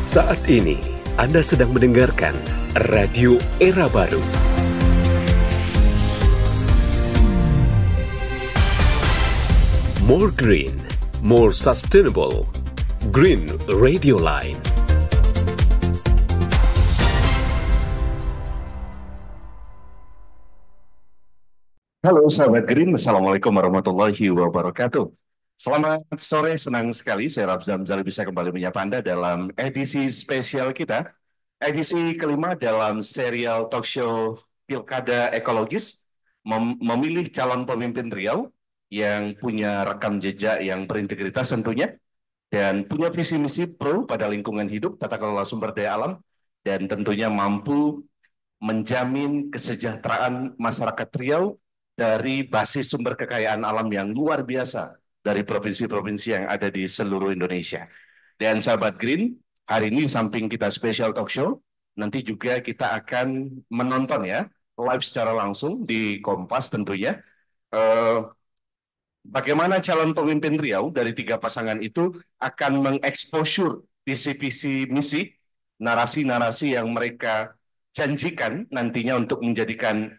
Saat ini, Anda sedang mendengarkan Radio Era Baru. More green, more sustainable. Green Radio Line. Halo sahabat Green, Assalamualaikum warahmatullahi wabarakatuh. Selamat sore, senang sekali saya Rab Zamzali bisa kembali menyapa Anda dalam edisi spesial kita, edisi kelima dalam serial talk show Pilkada Ekologis, memilih calon pemimpin Riau yang punya rekam jejak yang berintegritas tentunya, dan punya visi misi pro pada lingkungan hidup, tata kelola sumber daya alam, dan tentunya mampu menjamin kesejahteraan masyarakat Riau dari basis sumber kekayaan alam yang luar biasa dari provinsi-provinsi yang ada di seluruh Indonesia. Dan sahabat Green, hari ini samping kita special talk show, nanti juga kita akan menonton ya, live secara langsung di Kompas tentunya, bagaimana calon pemimpin Riau dari tiga pasangan itu akan mengeksposur visi-visi misi, narasi-narasi yang mereka janjikan nantinya untuk menjadikan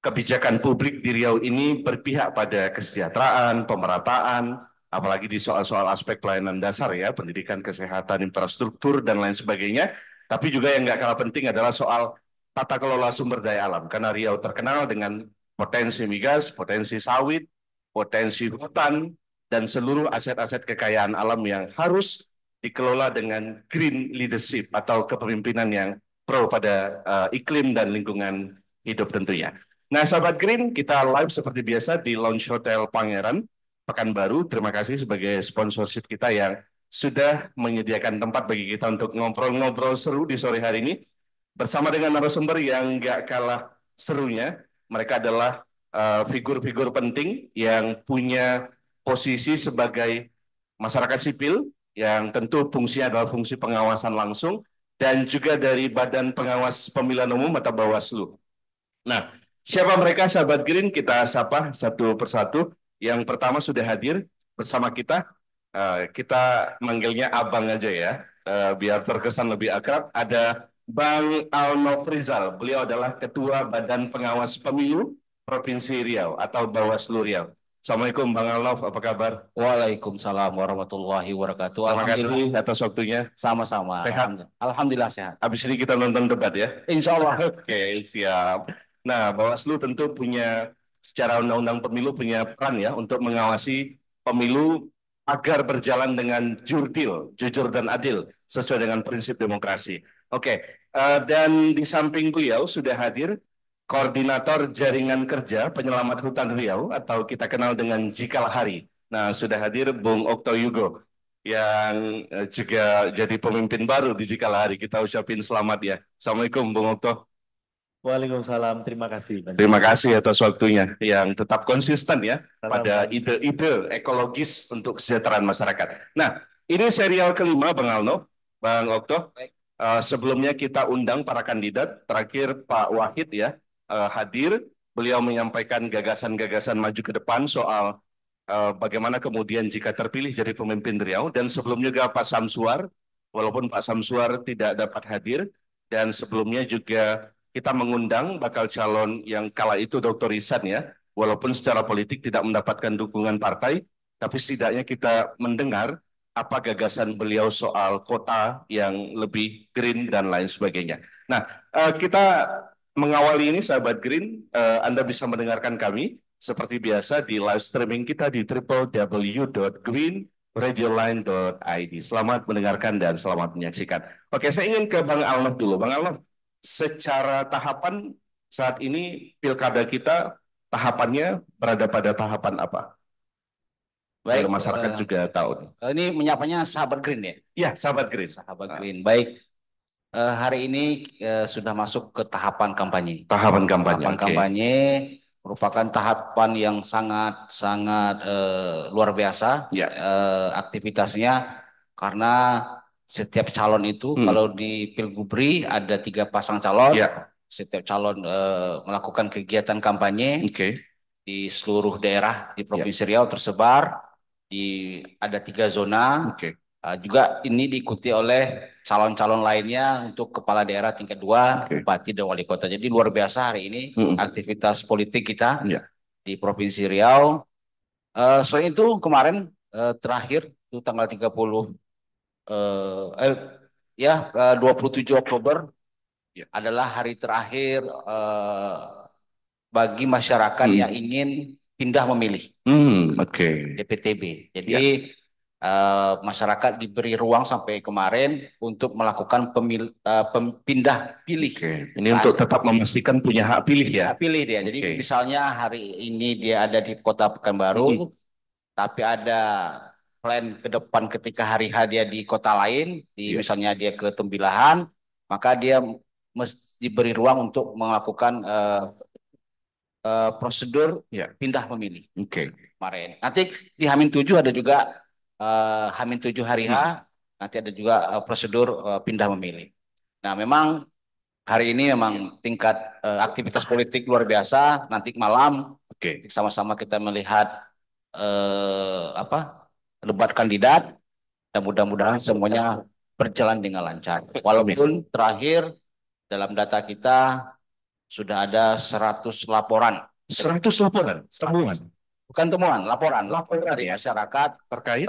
kebijakan publik di Riau ini berpihak pada kesejahteraan, pemerataan, apalagi di soal-soal aspek pelayanan dasar ya, pendidikan, kesehatan, infrastruktur, dan lain sebagainya. Tapi juga yang nggak kalah penting adalah soal tata kelola sumber daya alam, karena Riau terkenal dengan potensi migas, potensi sawit, potensi hutan, dan seluruh aset-aset kekayaan alam yang harus dikelola dengan green leadership atau kepemimpinan yang pro pada iklim dan lingkungan hidup tentunya. Nah, sahabat Green, kita live seperti biasa di Lounge Hotel Pangeran, Pekanbaru. Terima kasih sebagai sponsorship kita yang sudah menyediakan tempat bagi kita untuk ngobrol-ngobrol seru di sore hari ini. Bersama dengan narasumber yang nggak kalah serunya, mereka adalah figur-figur penting yang punya posisi sebagai masyarakat sipil, yang tentu fungsinya adalah fungsi pengawasan langsung, dan juga dari Badan Pengawas Pemilihan Umum atau Bawaslu. Nah, siapa mereka sahabat Green? Kita sapa satu persatu. Yang pertama sudah hadir bersama kita. Kita manggilnya Abang aja ya, biar terkesan lebih akrab. Ada Bang Alnof Rizal. Beliau adalah Ketua Badan Pengawas Pemilu Provinsi Riau atau Bawaslu Riau. Assalamualaikum Bang Alnof, apa kabar? Waalaikumsalam warahmatullahi wabarakatuh. Terima kasih atas waktunya. Sama-sama. Sehat? Alhamdulillah sehat. Habis ini kita nonton debat ya? Insya Allah. Oke, siap. Nah, Bawaslu tentu punya, secara undang-undang pemilu punya peran ya untuk mengawasi pemilu agar berjalan dengan jurdil, jujur dan adil sesuai dengan prinsip demokrasi. Oke, dan di samping beliau sudah hadir Koordinator Jaringan Kerja Penyelamat Hutan Riau atau kita kenal dengan Jikalahari. Nah, sudah hadir Bung Okto Yugo yang juga jadi pemimpin baru di Jikalahari. Kita ucapin selamat ya. Assalamualaikum Bung Okto. Waalaikumsalam, terima kasih. Terima kasih atas waktunya yang tetap konsisten ya pada ide-ide ekologis untuk kesejahteraan masyarakat. Nah, ini serial kelima Bang Alno, Bang Okto. Sebelumnya kita undang para kandidat, terakhir Pak Wahid ya hadir. Beliau menyampaikan gagasan-gagasan maju ke depan soal bagaimana kemudian jika terpilih jadi pemimpin Riau. Dan sebelumnya juga Pak Samsuar, walaupun Pak Samsuar tidak dapat hadir. Dan sebelumnya juga kita mengundang bakal calon yang kala itu Dr. Ihsan ya, walaupun secara politik tidak mendapatkan dukungan partai, tapi setidaknya kita mendengar apa gagasan beliau soal kota yang lebih green dan lain sebagainya. Nah, kita mengawali ini sahabat Green, Anda bisa mendengarkan kami seperti biasa di live streaming kita di www.greenradioline.id. Selamat mendengarkan dan selamat menyaksikan. Oke, saya ingin ke Bang Alnof dulu. Bang Alnof, secara tahapan saat ini pilkada kita tahapannya berada pada tahapan apa? Baik, masyarakat juga tahu. Ini menyapanya sahabat Green ya? Ya, sahabat Green. Sahabat Green. Baik, hari ini sudah masuk ke tahapan kampanye. Tahapan kampanye. Tahapan kampanye merupakan tahapan yang sangat luar biasa ya. Aktivitasnya, karena setiap calon itu kalau di Pilgubri ada 3 pasang calon. Ya. Setiap calon melakukan kegiatan kampanye di seluruh daerah di Provinsi Riau tersebar. Ada 3 zona. Juga ini diikuti oleh calon-calon lainnya untuk kepala daerah tingkat 2, bupati dan wali kota. Jadi luar biasa hari ini aktivitas politik kita di Provinsi Riau. Selain itu kemarin terakhir itu tanggal 30 27 Oktober adalah hari terakhir bagi masyarakat yang ingin pindah memilih DPTB. Jadi masyarakat diberi ruang sampai kemarin untuk melakukan pindah pilih. Ini untuk tetap memastikan punya hak pilih ya. Hak pilih dia. Jadi misalnya hari ini dia ada di Kota Pekanbaru, tapi ada plan ke depan ketika hari H dia di kota lain, misalnya dia ke Tembilahan, maka dia mesti diberi ruang untuk melakukan prosedur pindah memilih. Kemarin. Nanti di H-7 ada juga H-7 hari H, nanti ada juga prosedur pindah memilih. Nah, memang hari ini memang tingkat aktivitas politik luar biasa. Nanti malam sama-sama kita melihat debat kandidat, dan mudah-mudahan semuanya berjalan dengan lancar. Walaupun terakhir dalam data kita sudah ada 100 laporan. 100 laporan? Temuan? Bukan temuan, laporan dari masyarakat terkait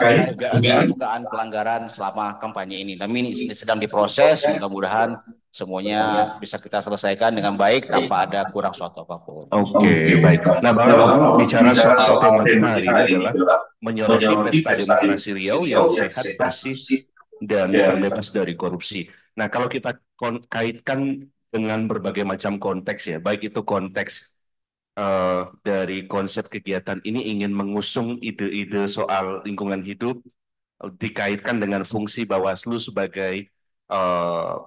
dugaan pelanggaran selama kampanye ini. Dan ini sedang diproses, mudah-mudahan semuanya bisa kita selesaikan dengan baik tanpa ada kurang suatu apapun. Baik. Nah, Bang, bicara soal tema kita hari ini adalah menyoroti pesta demokrasi Riau yang sehat, bersih, dan terbebas dari korupsi. Nah, kalau kita kaitkan dengan berbagai macam konteks ya, baik itu konteks dari konsep kegiatan ini ingin mengusung ide-ide soal lingkungan hidup, dikaitkan dengan fungsi Bawaslu sebagai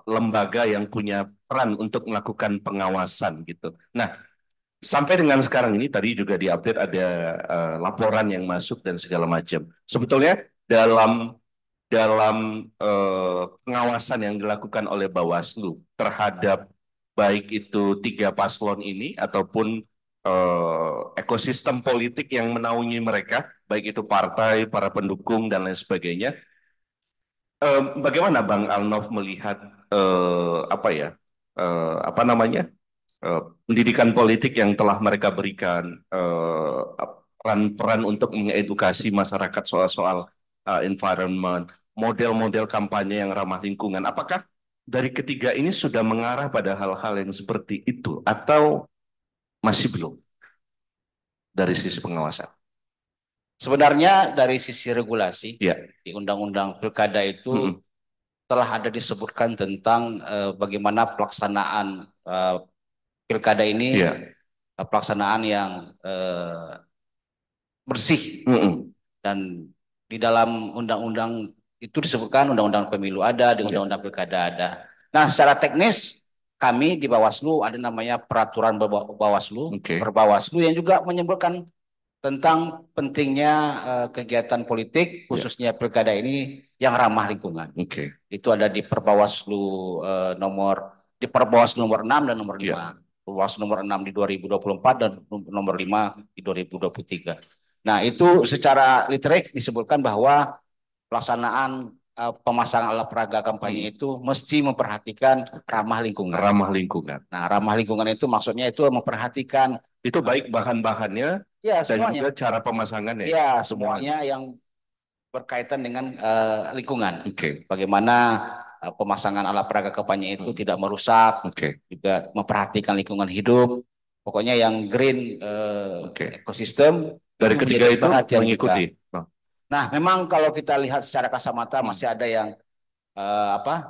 lembaga yang punya peran untuk melakukan pengawasan gitu. Nah, sampai dengan sekarang ini tadi juga diupdate ada laporan yang masuk dan segala macam. Sebetulnya dalam pengawasan yang dilakukan oleh Bawaslu terhadap baik itu 3 paslon ini ataupun ekosistem politik yang menaungi mereka, baik itu partai, para pendukung dan lain sebagainya. Bagaimana Bang Alnov melihat pendidikan politik yang telah mereka berikan, peran-peran untuk mengedukasi masyarakat soal-soal environment, model-model kampanye yang ramah lingkungan. Apakah dari ketiga ini sudah mengarah pada hal-hal yang seperti itu atau masih belum dari sisi pengawasan? Sebenarnya dari sisi regulasi di Undang-Undang Pilkada itu telah ada disebutkan tentang bagaimana pelaksanaan Pilkada ini, pelaksanaan yang bersih. Dan di dalam undang-undang itu disebutkan Undang-Undang Pemilu ada, di Undang-Undang Pilkada ada. Nah, secara teknis kami di Bawaslu ada namanya peraturan Bawaslu, Perbawaslu yang juga menyebutkan tentang pentingnya kegiatan politik khususnya pilkada ini yang ramah lingkungan. Itu ada di Perbawaslu nomor 6 dan nomor 5. Perbawaslu nomor 6 di 2024 dan nomor 5 di 2023. Nah, itu secara literik disebutkan bahwa pelaksanaan pemasangan alat peraga kampanye itu mesti memperhatikan ramah lingkungan. Ramah lingkungan. Nah, ramah lingkungan itu maksudnya itu memperhatikan itu baik bahan-bahannya dan semuanya. juga cara pemasangannya. Ya, semuanya yang berkaitan dengan lingkungan. Bagaimana pemasangan alat peraga kampanye itu tidak merusak, juga memperhatikan lingkungan hidup. Pokoknya yang green ekosistem dari ketiga itu mengikuti. Nah, memang kalau kita lihat secara kasat masih ada yang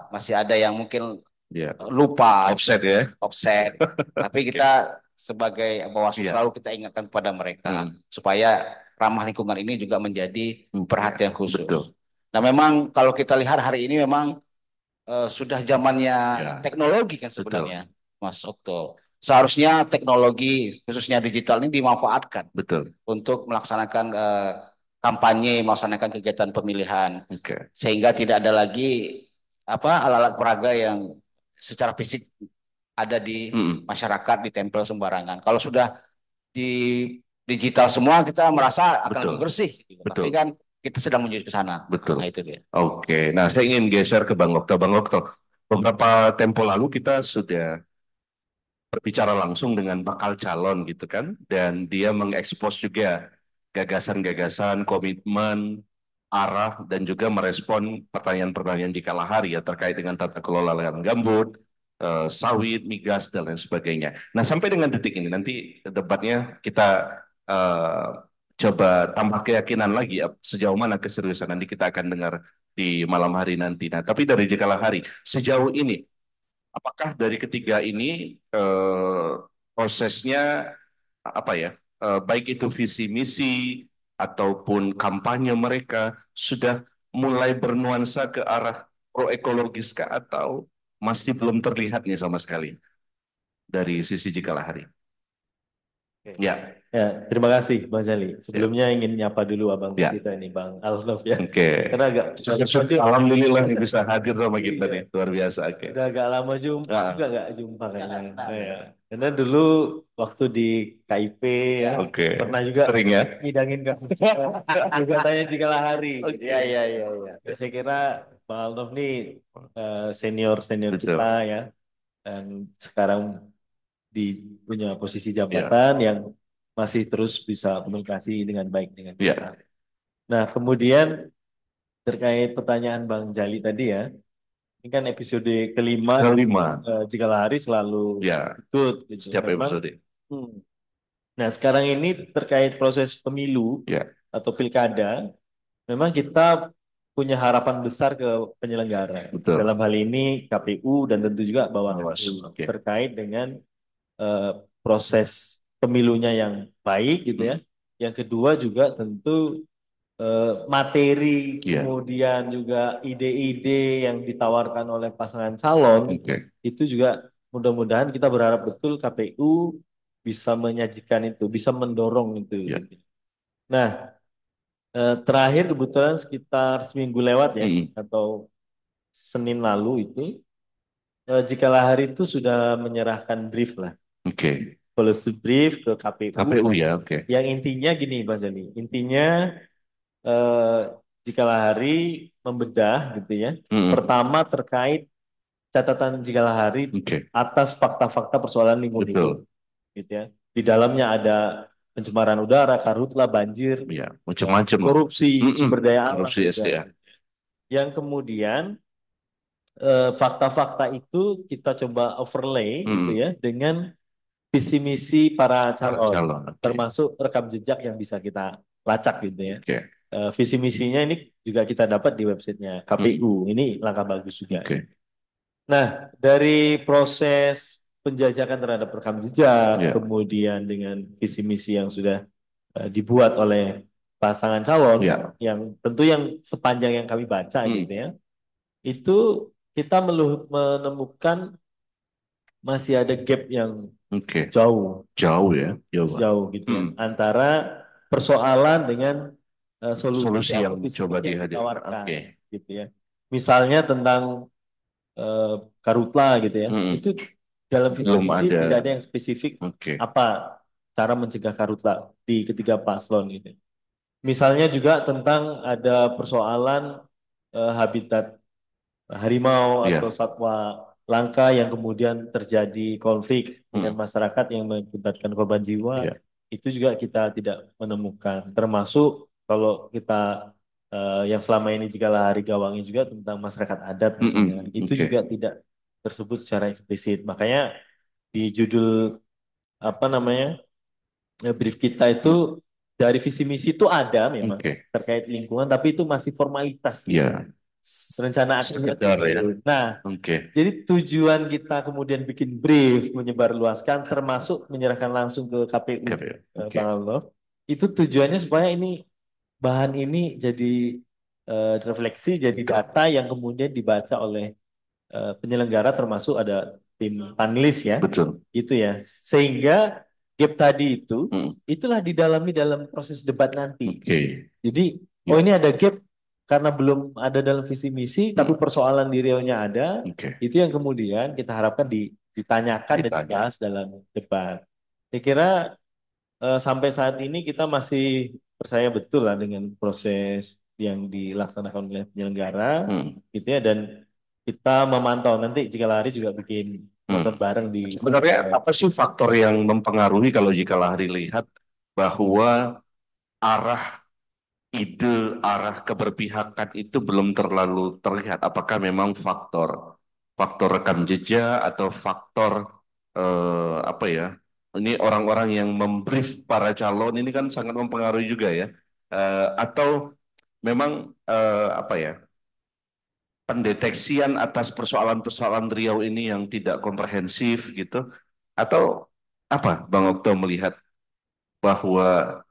masih ada yang mungkin lupa offset. Tapi kita sebagai Bawaslu selalu kita ingatkan kepada mereka supaya ramah lingkungan ini juga menjadi perhatian khusus. Nah, memang kalau kita lihat hari ini memang sudah zamannya teknologi kan sebenarnya, Mas Okto. Seharusnya teknologi khususnya digital ini dimanfaatkan untuk melaksanakan kampanye, melaksanakan kegiatan pemilihan, sehingga tidak ada lagi alat-alat peraga yang secara fisik ada di masyarakat ditempel sembarangan. Kalau sudah di digital semua kita merasa akan lebih bersih. Tapi kan kita sedang menuju ke sana. Betul. Nah itu dia. Oke, nah saya ingin geser ke Bang Okto. Bang Okto, beberapa tempo lalu kita sudah berbicara langsung dengan bakal calon gitu kan, dan dia mengekspos juga gagasan-gagasan, komitmen, arah, dan juga merespon pertanyaan-pertanyaan di kala hari ya terkait dengan tata kelola lahan gambut, sawit, migas, dan lain sebagainya. Nah sampai dengan detik ini nanti debatnya kita eh, coba tambah keyakinan lagi sejauh mana keseriusan nanti kita akan dengar di malam hari nanti. Nah tapi dari di kala hari sejauh ini apakah dari ketiga ini prosesnya apa ya, baik itu visi misi ataupun kampanye mereka sudah mulai bernuansa ke arah proekologis kah atau masih belum terlihat nih sama sekali dari sisi Jikala Hari? Oke. Ya, Ya, terima kasih Bang Jali. Sebelumnya ingin nyapa dulu abang ya, kita ini Bang Alnov ya. oke. Karena agak Alhamdulillah nih bisa hadir sama kita nih, iya, luar biasa. Oke. udah agak lama jumpa Ah, juga nggak jumpa kayaknya. Ya. Karena dulu waktu di KIP ya oke. pernah juga Sering ya? ngidangin kasus juga tanya jika hari. Oke. Iya iya iya iya. Ya, saya kira Bang Alnov nih senior senior Betul. kita ya, dan sekarang di punya posisi Ya, jabatan yang masih terus bisa komunikasi dengan baik dengan kita. ya. Nah, kemudian terkait pertanyaan Bang Jali tadi ya, ini kan episode kelima Kelima, jika hari selalu ya, ikut gitu. setiap Memang, episode. hmm. Nah sekarang ini terkait proses pemilu Ya, atau pilkada, memang kita punya harapan besar ke penyelenggara. betul. Dalam hal ini KPU dan tentu juga Bawaslu Oke. terkait dengan eh, proses pemilunya yang baik gitu ya. Yang kedua juga tentu materi, Iya. kemudian juga ide-ide yang ditawarkan oleh pasangan calon, Oke. itu juga mudah-mudahan kita berharap betul KPU bisa menyajikan itu, bisa mendorong itu. Iya. Nah, terakhir kebetulan sekitar seminggu lewat ya, atau Senin lalu itu, Jikalah Hari itu sudah menyerahkan brief lah, Oke. policy brief ke KPU. KPU ya, oke. Yang intinya gini, Bang Zali, intinya eh, Jikalah Hari membedah gitu ya. Pertama terkait catatan Jikalah Hari Oke. atas fakta-fakta persoalan lingkungan hidup, Betul. gitu ya. Di dalamnya ada pencemaran udara, karhutla, banjir, Ya, macam-macam. korupsi, sumber daya alam. Korupsi SDA. Yang kemudian fakta-fakta itu kita coba overlay gitu ya dengan visi misi para calon, termasuk rekam jejak yang bisa kita lacak gitu ya. Oke. Visi misinya ini juga kita dapat di websitenya KPU. Ini langkah bagus juga. Oke. Nah, dari proses penjajakan terhadap rekam jejak, Ya. kemudian dengan visi misi yang sudah dibuat oleh pasangan calon, Ya. yang tentu yang sepanjang yang kami baca gitu ya, itu kita menemukan masih ada gap yang Oke. jauh, Jauh ya, jauh gitu ya, antara persoalan dengan solusi yang visi coba misi yang dihadirkan. ditawarkan, Oke. gitu ya. Misalnya tentang karhutla gitu ya, itu dalam visi Belum misi ada. tidak ada yang spesifik Oke. apa cara mencegah karhutla di ketiga paslon gitu. Misalnya juga tentang ada persoalan habitat harimau Iya. atau satwa langka yang kemudian terjadi konflik dengan masyarakat yang mengakibatkan korban jiwa. Iya. Itu juga kita tidak menemukan. Termasuk kalau kita yang selama ini Jikalah Hari gawangi juga tentang masyarakat adat misalnya, itu Oke. juga tidak tersebut secara eksplisit. Makanya di judul apa namanya brief kita itu dari visi misi itu ada memang Oke. terkait lingkungan, tapi itu masih formalitas. Iya. Rencana aksinya Sekedar ya. Nah, Oke. jadi tujuan kita kemudian bikin brief, menyebarluaskan, termasuk menyerahkan langsung ke KPU, Oke. Bang Alno, itu tujuannya supaya ini bahan ini jadi refleksi, jadi data yang kemudian dibaca oleh penyelenggara, termasuk ada tim panelis ya, Betul. gitu ya, sehingga gap tadi itu, itulah didalami dalam proses debat nanti. Oke. Jadi, oh ini ada gap karena belum ada dalam visi misi, tapi persoalan di Riau-nya ada, itu yang kemudian kita harapkan ditanyakan dan dibahas dalam debat. Saya kira sampai saat ini kita masih percaya betul lah dengan proses yang dilaksanakan oleh penyelenggara, gitu ya. Dan kita memantau nanti jika lari juga bikin nonton bareng di. Sebenarnya apa sih faktor yang mempengaruhi kalau jika Lahri lihat bahwa arah ide, arah keberpihakan itu belum terlalu terlihat? Apakah memang faktor rekam jejak atau faktor apa ya? Ini orang-orang yang membrief para calon ini kan sangat mempengaruhi juga ya. Atau memang apa ya? Pendeteksian atas persoalan-persoalan Riau ini yang tidak komprehensif gitu, atau apa Bang Okto melihat bahwa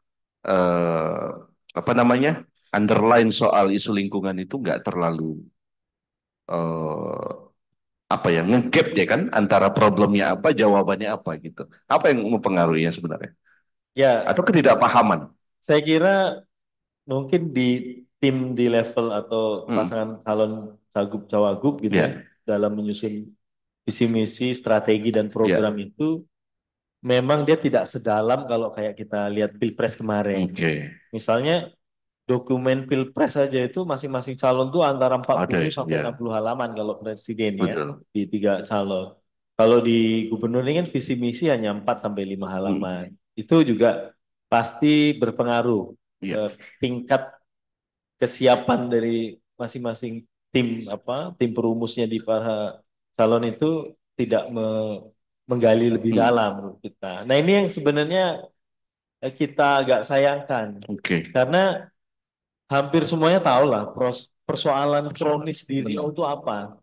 eh, apa namanya underline soal isu lingkungan itu nggak terlalu eh, apa ya ngegap ya kan antara problemnya apa jawabannya apa gitu, apa yang mempengaruhinya sebenarnya Ya, atau ketidakpahaman? saya kira mungkin di tim di level atau pasangan calon cagup cawagup gitu ya, dalam menyusun visi misi, strategi dan program itu memang dia tidak sedalam kalau kayak kita lihat Pilpres kemarin. Misalnya dokumen Pilpres saja itu masing-masing calon tuh antara 40 sampai 60 halaman kalau presiden ya, di 3 calon. Kalau di gubernur ini kan visi misi hanya 4 sampai 5 halaman. Itu juga pasti berpengaruh tingkat kesiapan dari masing-masing tim perumusnya di para calon itu tidak menggali lebih dalam menurut kita. Nah, ini yang sebenarnya kita agak sayangkan. Karena hampir semuanya tahu lah persoalan kronis di Riau itu apa.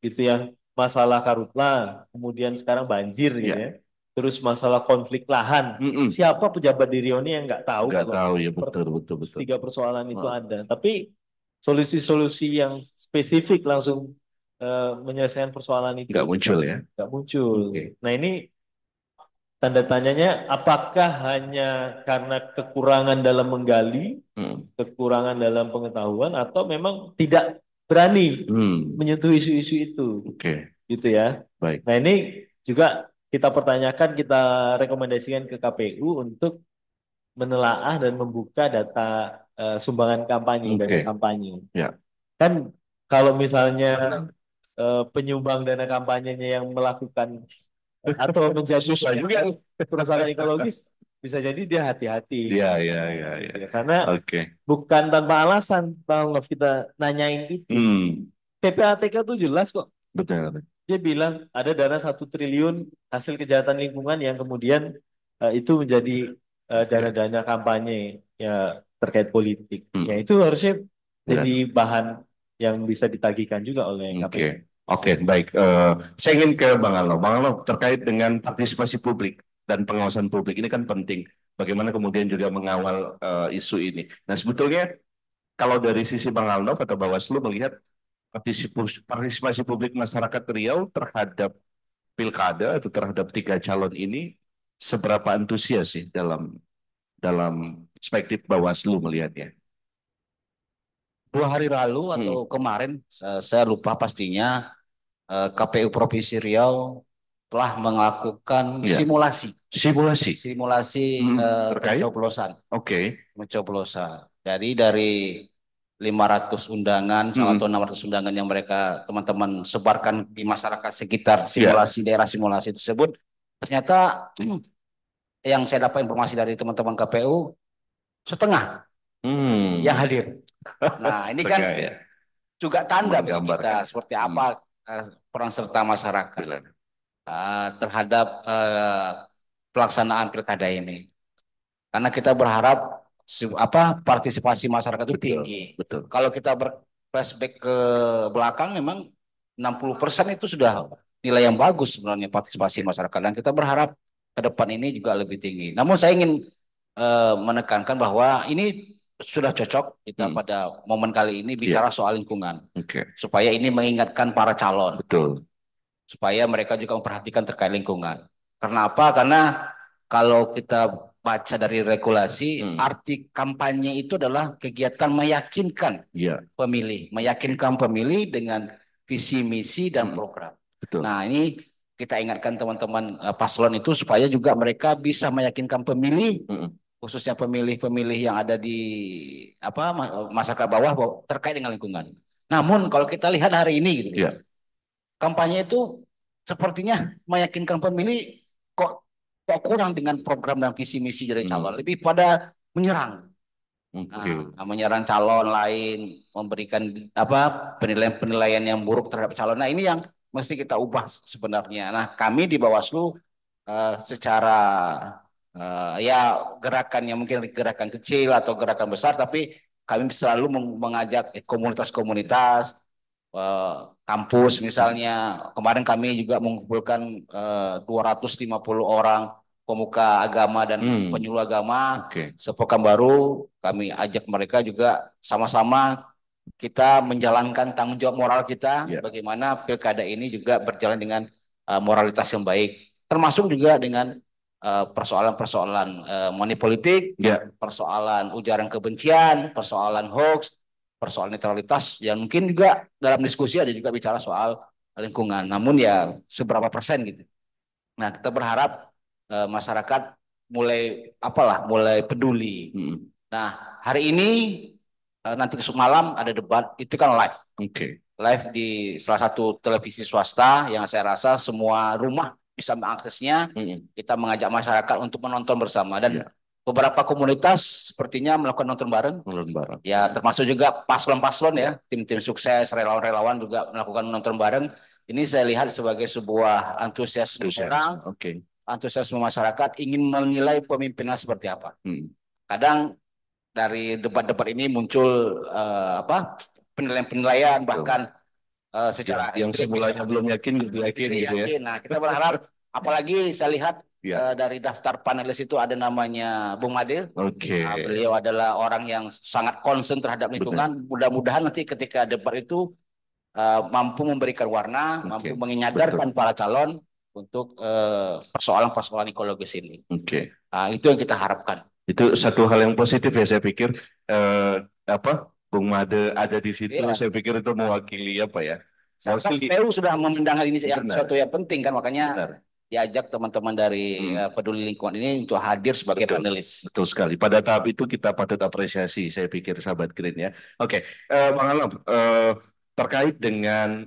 Gitu ya. Masalah karhutla, kemudian sekarang banjir gitu ya. Terus masalah konflik lahan. Siapa pejabat di Riau ini yang nggak tahu? Nggak tahu ya, betul. 3 persoalan itu ada. Tapi solusi-solusi yang spesifik langsung menyelesaikan persoalan itu nggak muncul ya? Nggak muncul. Nah, ini tanda tanyanya, apakah hanya karena kekurangan dalam menggali, kekurangan dalam pengetahuan, atau memang tidak berani menyentuh isu-isu itu, gitu ya. Nah, ini juga kita pertanyakan, kita rekomendasikan ke KPU untuk menelaah dan membuka data sumbangan kampanye, dana kampanye. Kan kalau misalnya penyumbang dana kampanyenya yang melakukan atau menjadi perusahaan ekologis, bisa jadi dia hati-hati. Iya. Karena bukan tanpa alasan kalau kita nanyain itu. PPATK itu jelas kok. Betul. Dia bilang ada dana 1 triliun hasil kejahatan lingkungan yang kemudian itu menjadi dana-dana kampanye ya terkait politik. Ya itu harusnya jadi bahan yang bisa ditagihkan juga oleh KPU. Oke, baik. Saya ingin ke Bang Alno. Bang Alno, terkait dengan partisipasi publik dan pengawasan publik ini kan penting. Bagaimana kemudian juga mengawal isu ini. Nah, sebetulnya kalau dari sisi Bang Alno atau Bawaslu melihat partisipasi publik masyarakat Riau terhadap pilkada atau terhadap 3 calon ini seberapa antusias sih dalam perspektif Bawaslu melihatnya? 2 hari lalu atau kemarin, saya lupa pastinya, KPU Provinsi Riau telah melakukan simulasi pencoblosan. Pencoblosan. Jadi dari 500 undangan atau 600 undangan yang mereka teman-teman sebarkan di masyarakat sekitar daerah simulasi tersebut, ternyata yang saya dapat informasi dari teman-teman KPU setengah yang hadir. Nah, ini kan juga tanda bagi kita seperti apa peran serta masyarakat terhadap pelaksanaan pilkada ini. Karena kita berharap partisipasi masyarakat itu tinggi. Betul. Kalau kita flashback ke belakang, memang 60% itu sudah nilai yang bagus sebenarnya partisipasi masyarakat, dan kita berharap ke depan ini juga lebih tinggi. Namun saya ingin menekankan bahwa ini sudah cocok kita pada momen kali ini bicara soal lingkungan, supaya ini mengingatkan para calon, supaya mereka juga memperhatikan terkait lingkungan. Karena apa? Karena kalau kita baca dari regulasi, arti kampanye itu adalah kegiatan meyakinkan pemilih, dengan visi misi dan program. Nah, ini kita ingatkan teman-teman paslon itu supaya juga mereka bisa meyakinkan pemilih khususnya pemilih-pemilih yang ada di masyarakat bawah terkait dengan lingkungan. Namun kalau kita lihat hari ini gitu, kampanye itu sepertinya meyakinkan pemilih kok kurang dengan program dan visi misi dari calon, lebih pada menyerang. Menyerang calon lain, memberikan penilaian yang buruk terhadap calon. Nah, ini yang mesti kita ubah sebenarnya. Nah, kami di Bawaslu secara gerakannya mungkin gerakan kecil atau gerakan besar, tapi kami selalu mengajak komunitas-komunitas, kampus misalnya. Kemarin kami juga mengumpulkan 250 orang pemuka agama dan penyuluh agama sepekanbaru. Kami ajak mereka juga sama-sama kita menjalankan tanggung jawab moral kita, bagaimana pilkada ini juga berjalan dengan moralitas yang baik, termasuk juga dengan persoalan-persoalan money politik, persoalan ujaran kebencian, persoalan hoax, persoalan netralitas, yang mungkin juga dalam diskusi ada juga bicara soal lingkungan. Namun ya seberapa persen gitu. Nah, kita berharap masyarakat mulai peduli. Nah, hari ini nanti besok malam ada debat, itu kan live. Live di salah satu televisi swasta yang saya rasa semua rumah bisa mengaksesnya. Kita mengajak masyarakat untuk menonton bersama, dan beberapa komunitas sepertinya melakukan nonton bareng. Ya, termasuk juga paslon-paslon ya, tim-tim sukses, relawan-relawan juga melakukan nonton bareng. Ini saya lihat sebagai sebuah antusiasme orang, antusiasme masyarakat ingin menilai pemimpinnya seperti apa. Kadang dari debat-debat ini muncul penilaian-penilaian, bahkan secara yang semulanya belum yakin gitu ya. Nah, kita berharap, apalagi saya lihat dari daftar panelis itu ada namanya Bung Made. Nah, beliau adalah orang yang sangat concern terhadap lingkungan. Mudah-mudahan nanti ketika debat itu mampu memberikan warna, mampu menyadarkan para calon untuk persoalan-persoalan ekologis ini. Itu yang kita harapkan. Itu satu hal yang positif ya, saya pikir Bung Made ada di situ. Saya pikir itu mewakili PU sudah memandang hal ini sesuatu yang penting kan, makanya diajak teman-teman dari peduli lingkungan ini untuk hadir sebagai panelis. Betul sekali. Pada tahap itu kita patut apresiasi, saya pikir, sahabat Green ya. Bang Alam, terkait dengan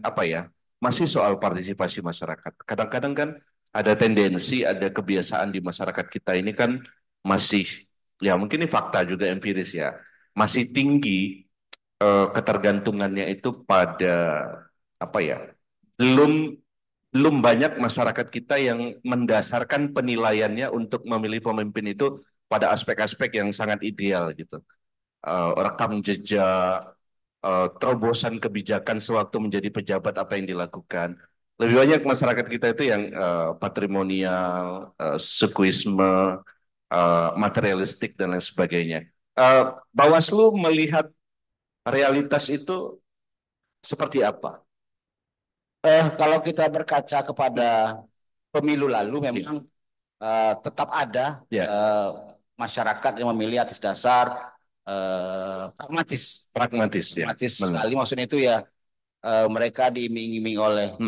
masih soal partisipasi masyarakat. Kadang-kadang kan ada tendensi, ada kebiasaan di masyarakat kita ini kan masih, ya mungkin ini fakta juga empiris ya, masih tinggi ketergantungannya itu pada belum banyak masyarakat kita yang mendasarkan penilaiannya untuk memilih pemimpin itu pada aspek-aspek yang sangat ideal gitu. Rekam jejak, terobosan kebijakan sewaktu menjadi pejabat apa yang dilakukan. Lebih banyak masyarakat kita itu yang patrimonial, sukuisme, materialistik dan lain sebagainya. Bawaslu melihat realitas itu seperti apa? Kalau kita berkaca kepada pemilu lalu, memang tetap ada masyarakat yang memilih atas dasar pragmatis sekali. Maksudnya itu ya mereka diiming-iming oleh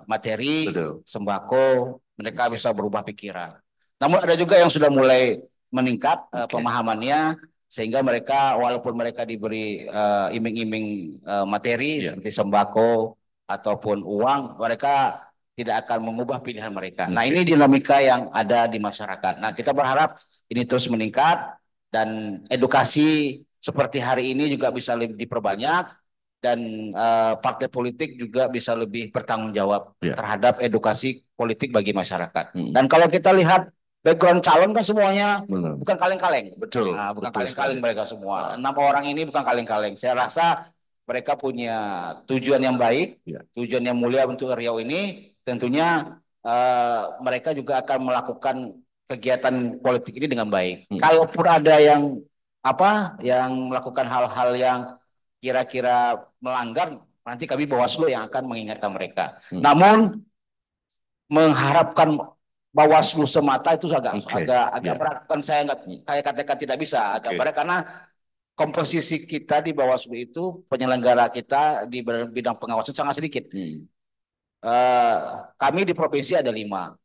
materi, sembako, mereka bisa berubah pikiran. Namun ada juga yang sudah mulai meningkat pemahamannya, sehingga mereka walaupun mereka diberi iming-iming materi seperti sembako ataupun uang, mereka tidak akan mengubah pilihan mereka. Nah, ini dinamika yang ada di masyarakat. Nah, kita berharap ini terus meningkat, dan edukasi seperti hari ini juga bisa lebih diperbanyak, dan partai politik juga bisa lebih bertanggung jawab terhadap edukasi politik bagi masyarakat. Dan kalau kita lihat background calon kan semuanya bukan kaleng-kaleng. Betul. Nah, bukan kaleng-kaleng mereka semua. 6 orang ini bukan kaleng-kaleng. Saya rasa mereka punya tujuan yang baik, tujuan yang mulia untuk Riau ini. Tentunya mereka juga akan melakukan kegiatan politik ini dengan baik. Kalaupun ada yang melakukan hal-hal yang kira-kira melanggar, nanti kami Bawaslu yang akan mengingatkan mereka. Namun mengharapkan Bawaslu semata itu agak berat. Kan saya katakan tidak bisa, agak berat, karena komposisi kita di Bawaslu itu, penyelenggara kita di bidang pengawasan sangat sedikit. Kami di provinsi ada 5.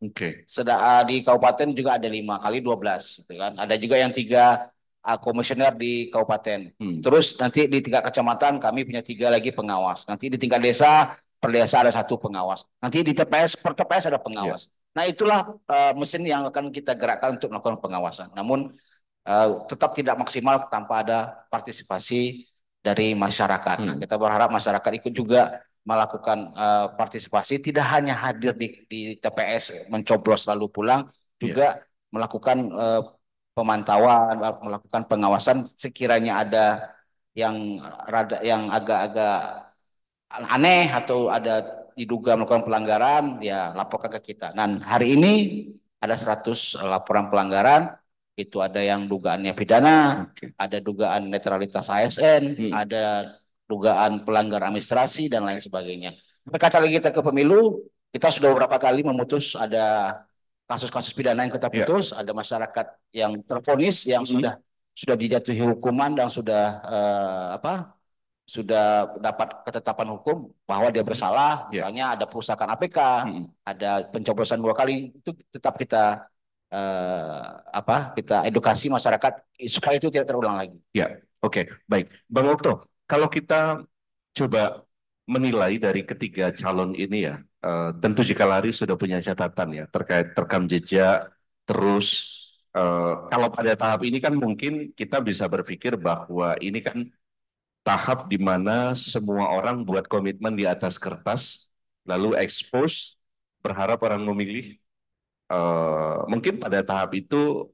Di kabupaten juga ada 5 kali 12, gitu kan. Ada juga yang 3 komisioner di kabupaten. Terus nanti di tingkat kecamatan kami punya 3 lagi pengawas. Nanti di tingkat desa per desa ada 1 pengawas. Nanti di TPS per TPS ada pengawas. Nah itulah mesin yang akan kita gerakkan untuk melakukan pengawasan. Namun tetap tidak maksimal tanpa ada partisipasi dari masyarakat. Nah, kita berharap masyarakat ikut juga melakukan partisipasi, tidak hanya hadir di TPS mencoblos lalu pulang, juga melakukan pemantauan, melakukan pengawasan sekiranya ada yang agak-agak aneh atau ada diduga melakukan pelanggaran, ya laporkan ke kita. Dan hari ini ada 100 laporan pelanggaran, itu ada yang dugaannya pidana, ada dugaan netralitas ASN, ada dugaan pelanggar administrasi dan lain sebagainya. Berkaca lagi kita ke pemilu, kita sudah beberapa kali memutus ada kasus-kasus pidana yang kita putus, ada masyarakat yang tervonis yang sudah dijatuhi hukuman dan sudah dapat ketetapan hukum bahwa dia bersalah, misalnya ada perusahaan APK, ada pencoblosan 2 kali, itu tetap kita kita edukasi masyarakat supaya itu tidak terulang lagi. Ya, oke, baik. Bang Okto, kalau kita coba menilai dari ketiga calon ini ya, tentu jika lari sudah punya catatan ya terkait rekam jejak, terus kalau pada tahap ini kan mungkin kita bisa berpikir bahwa ini kan tahap di mana semua orang buat komitmen di atas kertas, lalu expose, berharap orang memilih. Mungkin pada tahap itu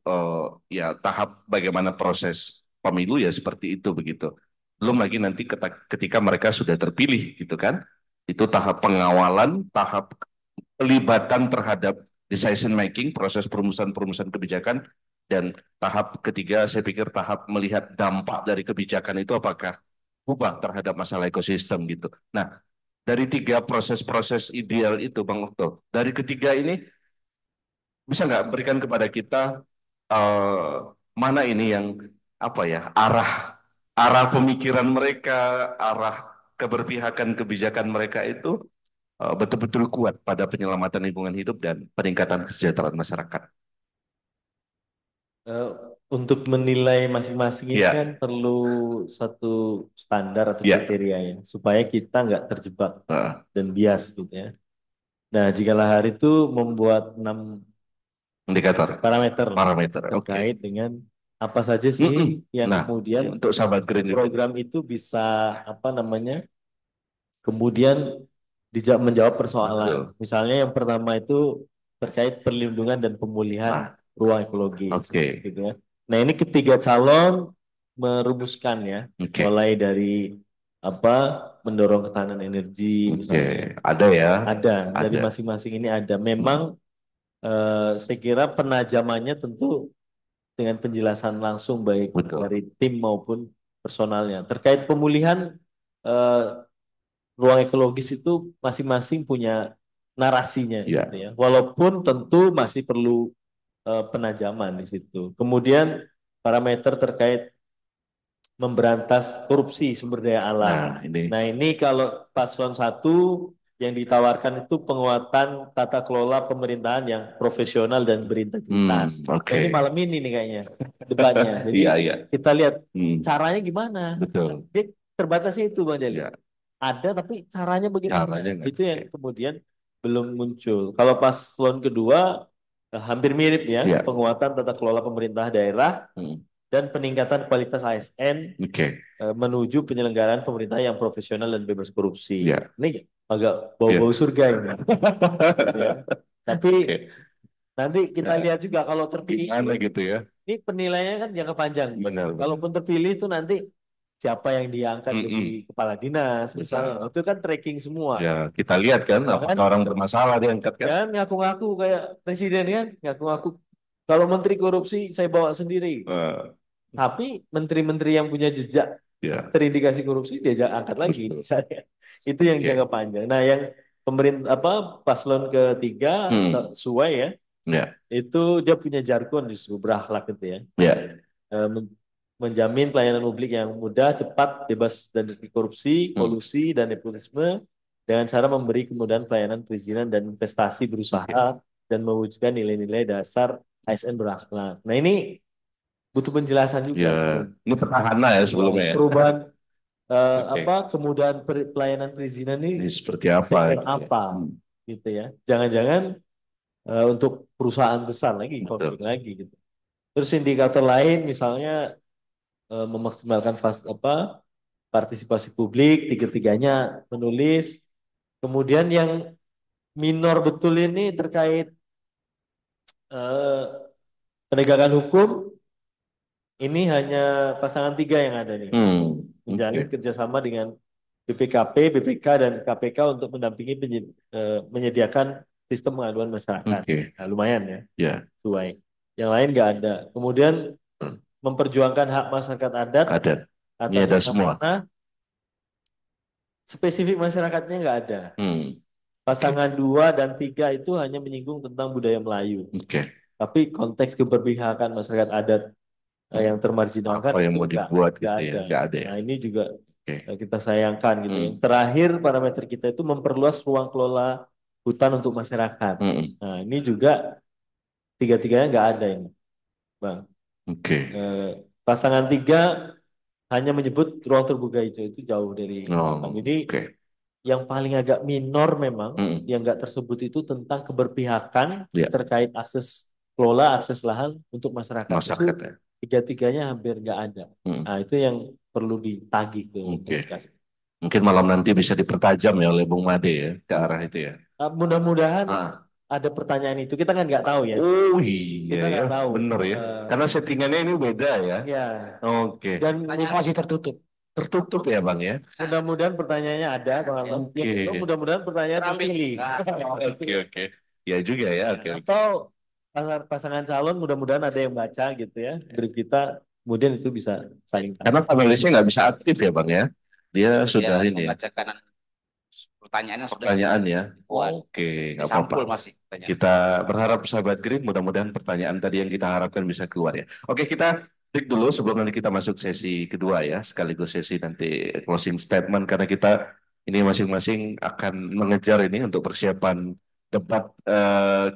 ya tahap bagaimana proses pemilu ya seperti itu begitu. Belum lagi nanti ketika mereka sudah terpilih gitu kan, itu tahap pengawalan, tahap pelibatan terhadap decision making, proses perumusan kebijakan, dan tahap ketiga saya pikir tahap melihat dampak dari kebijakan itu apakah ubah terhadap masalah ekosistem gitu. Nah, dari 3 proses-proses ideal itu Bang Okto, dari ketiga ini bisa nggak berikan kepada kita mana ini yang apa ya arah pemikiran mereka, arah keberpihakan kebijakan mereka itu betul-betul kuat pada penyelamatan lingkungan hidup dan peningkatan kesejahteraan masyarakat. Untuk menilai masing-masing ini kan perlu satu standar atau kriteria ya, supaya kita nggak terjebak dan bias gitu ya. Nah, jika Lahar itu membuat 6 indikator parameter okay. terkait dengan apa saja sih yang kemudian untuk sahabat Green program itu bisa kemudian menjawab persoalan. Misalnya yang pertama itu terkait perlindungan dan pemulihan ruang ekologis, gitu ya. Nah, ini ketiga calon merumuskan ya, mulai dari mendorong ketahanan energi, misalnya. Ada ya. Ada. Dari masing-masing ini ada. Memang saya kira penajamannya tentu dengan penjelasan langsung baik dari tim maupun personalnya. Terkait pemulihan ruang ekologis itu masing-masing punya narasinya, gitu ya. Walaupun tentu masih perlu penajaman di situ. Kemudian parameter terkait memberantas korupsi sumber daya alam. Nah, ini kalau paslon 1 yang ditawarkan itu penguatan tata kelola pemerintahan yang profesional dan berintegritas. Ini malam ini nih kayaknya debatnya. Jadi kita lihat caranya gimana. Betul. Jadi terbatasnya itu Bang Jali. Ada tapi caranya bagaimana? Itu yang kemudian belum muncul. Kalau paslon kedua hampir mirip ya, penguatan tata kelola pemerintah daerah dan peningkatan kualitas ASN menuju penyelenggaraan pemerintah yang profesional dan bebas korupsi. Ini agak bau-bau surga ini. Tapi nanti kita lihat juga kalau terpilih gitu ya. Ini penilaiannya kan jangka panjang. Benar. Kalaupun terpilih itu nanti siapa yang diangkat jadi kepala dinas misalnya, itu kan tracking semua. Ya, kita lihat kan apakah orang bermasalah diangkat kan. Kan ngaku-ngaku kayak presiden kan, ngaku-ngaku kalau menteri korupsi saya bawa sendiri. Tapi menteri-menteri yang punya jejak terindikasi korupsi diajak angkat lagi misalnya. Itu yang jangka panjang. Nah, yang pemerintah paslon ketiga sesuai ya. Itu dia punya jargon justru berakhlak gitu ya. Menjamin pelayanan publik yang mudah, cepat, bebas dari korupsi, kolusi dan nepotisme, dengan cara memberi kemudahan pelayanan perizinan dan investasi berusaha dan mewujudkan nilai-nilai dasar ASN berakhlak. Nah ini butuh penjelasan juga Ya, sebelum ini petahana ya sebelumnya ya. perubahan Oke. kemudahan pelayanan perizinan Ini ini seperti apa? segmen Gitu ya. apa gitu ya. Jangan-jangan untuk perusahaan besar lagi, Betul. konflik lagi gitu. Terus indikator lain misalnya memaksimalkan partisipasi publik, tiga-tiganya menulis. Kemudian yang minor betul ini terkait eh, penegakan hukum, ini hanya pasangan tiga yang ada nih. Menjalin Oke. kerjasama dengan BPKP, BPK, dan KPK untuk mendampingi menyediakan sistem pengaduan masyarakat. Oke. Nah, lumayan ya, Ya. sesuai. Yang lain nggak ada. Kemudian memperjuangkan hak masyarakat adat Ada. Ini atas ada tanah semua. tanah, spesifik masyarakatnya nggak ada. Hmm. Pasangan 2 dan 3 itu hanya menyinggung tentang budaya Melayu. Oke. Tapi konteks keberpihakan masyarakat adat yang termarginalkan Apa yang itu mau dibuat gitu nggak ya? ada. Nggak ada ya. Nah ini juga Oke. kita sayangkan gitu. Yang terakhir parameter kita itu memperluas ruang kelola hutan untuk masyarakat. Nah ini juga tiga-tiganya nggak ada ini, Bang. Oke. Pasangan 3 hanya menyebut ruang terbuka hijau, itu jauh dari. Jadi yang paling agak minor memang yang nggak tersebut itu tentang keberpihakan terkait akses kelola, akses lahan untuk masyarakat. Itu ya. tiga-tiganya hampir nggak ada. Nah itu yang perlu ditagih ke komunikasi. Mungkin malam nanti bisa dipertajam ya oleh Bung Made ya ke arah itu ya. Mudah-mudahan ada pertanyaan itu, kita kan nggak tahu ya. Oh iya, kita nggak tahu. Bener ya. Karena settingannya ini beda ya. Ya. Oke. Dan masih tertutup. Tertutup ya Bang ya. Mudah-mudahan pertanyaannya ada, Bang Alman. Ya, mudah-mudahan pertanyaan terpilih. Oke. Ya juga ya. Oke. Atau pasangan calon mudah-mudahan ada yang baca gitu ya. Brief kita, kemudian itu bisa saling. Karena panelisnya nggak bisa aktif ya Bang ya. Dia sudah ini. Membacakan pertanyaannya ya. Oke, nggak apa-apa. Kita berharap sahabat Green, mudah-mudahan pertanyaan tadi yang kita harapkan bisa keluar ya. Oke, kita break dulu sebelum nanti kita masuk sesi kedua ya, sekaligus sesi nanti closing statement karena kita ini masing-masing akan mengejar ini untuk persiapan debat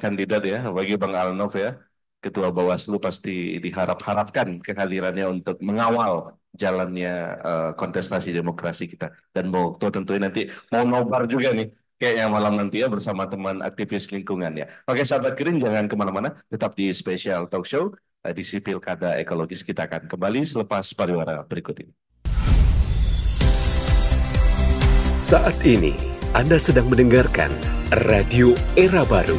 kandidat ya bagi Bang Alnov ya. Ketua Bawaslu pasti diharap-harapkan kehadirannya untuk mengawal jalannya kontestasi demokrasi kita. Dan Bung Okto tentunya nanti mau nobar juga nih, kayaknya malam nanti ya bersama teman aktivis lingkungan ya. Oke sahabat Green, jangan kemana-mana, tetap di Spesial Talk Show, edisi Pilkada Ekologis. Kita akan kembali selepas pariwara berikut ini. Saat ini, Anda sedang mendengarkan Radio Era Baru.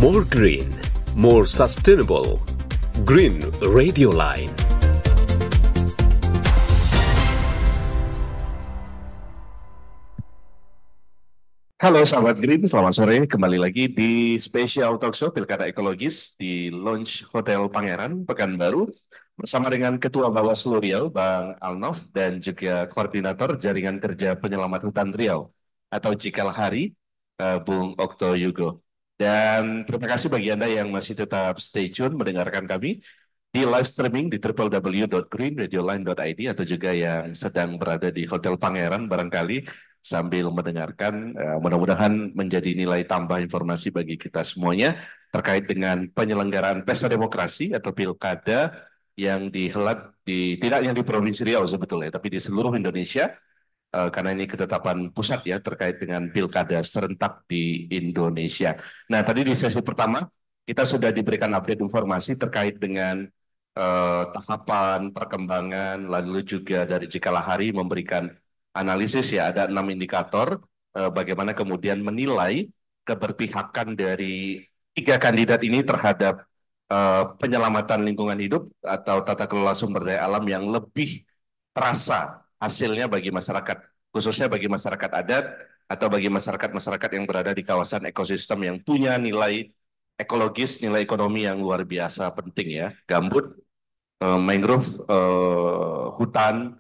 More green, more sustainable. Green Radio Line. Halo sahabat Green, selamat sore. Kembali lagi di Spesial Talk Show Pilkada Ekologis di Lounge Hotel Pangeran, Pekanbaru. Bersama dengan Ketua Bawaslu Riau, Bang Alnov, dan juga Koordinator Jaringan Kerja Penyelamat Hutan Riau, atau Cikalhari, Bung Okto Yugo. Dan terima kasih bagi Anda yang masih tetap stay tune mendengarkan kami di live streaming di www.greenradioline.id atau juga yang sedang berada di Hotel Pangeran barangkali sambil mendengarkan, mudah-mudahan menjadi nilai tambah informasi bagi kita semuanya terkait dengan penyelenggaraan pesta demokrasi atau pilkada yang dihelat tidak hanya di Provinsi Riau sebetulnya, tapi di seluruh Indonesia. Karena ini ketetapan pusat ya terkait dengan pilkada serentak di Indonesia. Nah tadi di sesi pertama kita sudah diberikan update informasi terkait dengan tahapan perkembangan, lalu juga dari Cikalahari memberikan analisis ya ada 6 indikator bagaimana kemudian menilai keberpihakan dari 3 kandidat ini terhadap penyelamatan lingkungan hidup atau tata kelola sumber daya alam yang lebih terasa hasilnya bagi masyarakat, khususnya bagi masyarakat adat atau bagi masyarakat-masyarakat yang berada di kawasan ekosistem yang punya nilai ekologis, nilai ekonomi yang luar biasa penting ya. Gambut, mangrove, hutan,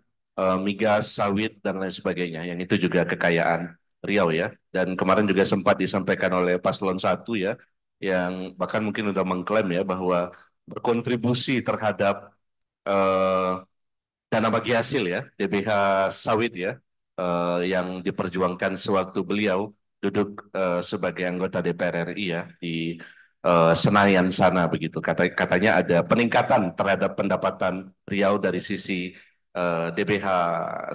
migas, sawit, dan lain sebagainya. Yang itu juga kekayaan Riau ya. Dan kemarin juga sempat disampaikan oleh Paslon 1 ya, yang bahkan mungkin sudah mengklaim ya bahwa berkontribusi terhadap dana bagi hasil ya, DBH sawit ya, yang diperjuangkan sewaktu beliau duduk sebagai anggota DPR RI ya di Senayan sana begitu. Katanya ada peningkatan terhadap pendapatan Riau dari sisi DBH